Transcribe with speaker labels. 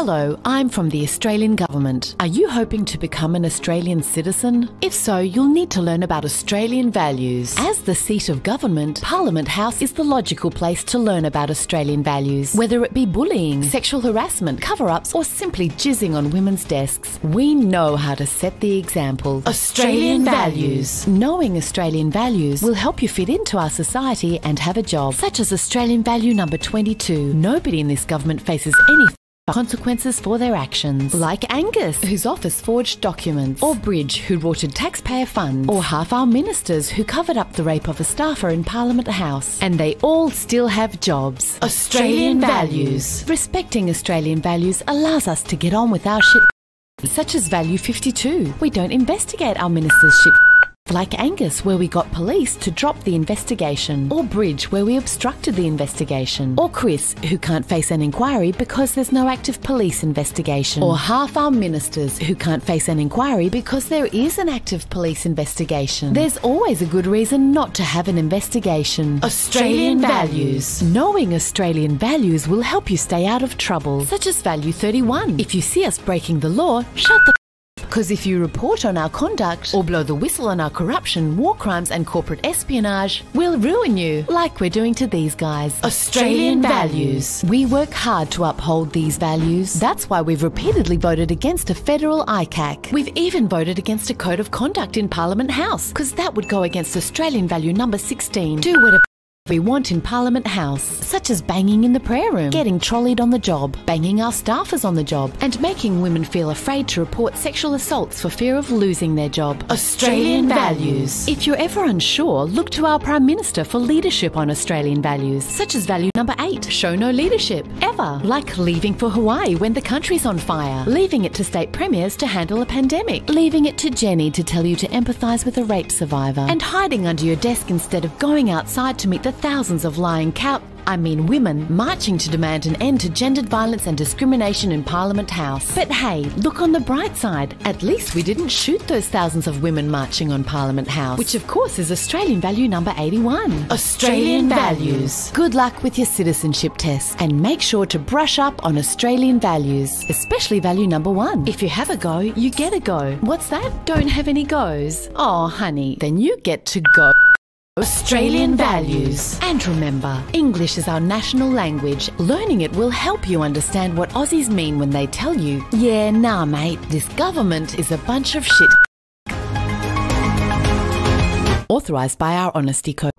Speaker 1: Hello, I'm from the Australian Government. Are you hoping to become an Australian citizen? If so, you'll need to learn about Australian values. As the seat of government, Parliament House is the logical place to learn about Australian values. Whether it be bullying, sexual harassment, cover-ups, or simply jizzing on women's desks, we know how to set the example. Australian values. Knowing Australian values will help you fit into our society and have a job, such as Australian value number 22. Nobody in this government faces any consequences for their actions, like Angus, whose office forged documents, or Bridge, who rorted taxpayer funds, or half our ministers who covered up the rape of a staffer in Parliament House, and they all still have jobs. Australian values. Respecting Australian values allows us to get on with our shit, such as value 52. We don't investigate our ministers' shit, like Angus, where we got police to drop the investigation, or Bridge, where we obstructed the investigation, or Chris, who can't face an inquiry because there's no active police investigation, or half our ministers who can't face an inquiry because there is an active police investigation. There's always a good reason not to have an investigation. Australian values. Knowing Australian values will help you stay out of trouble, such as value 31. If you see us breaking the law, shut the because if you report on our conduct or blow the whistle on our corruption, war crimes and corporate espionage, we'll ruin you, like we're doing to these guys. Australian values. We work hard to uphold these values. That's why we've repeatedly voted against a federal ICAC. We've even voted against a code of conduct in Parliament House, because that would go against Australian value number 16. Do whatever we want in Parliament House, such as banging in the prayer room, getting trolleyed on the job, banging our staffers on the job, and making women feel afraid to report sexual assaults for fear of losing their job. Australian values. If you're ever unsure, look to our Prime Minister for leadership on Australian values, such as value number 8, show no leadership, ever, like leaving for Hawaii when the country's on fire, leaving it to state premiers to handle a pandemic, leaving it to Jenny to tell you to empathise with a rape survivor, and hiding under your desk instead of going outside to meet the thousands of lying women marching to demand an end to gendered violence and discrimination in Parliament House. But hey, look on the bright side. At least we didn't shoot those thousands of women marching on Parliament House, which of course is Australian value number 81. Australian values. Good luck with your citizenship tests, and make sure to brush up on Australian values, especially value number 1. If you have a go, you get a go. What's that? Don't have any goes? Oh honey, then you get to go. Australian values. And remember, English is our national language. Learning it will help you understand what Aussies mean when they tell you, yeah, nah mate, this government is a bunch of shit. Authorised by our Honesty Code.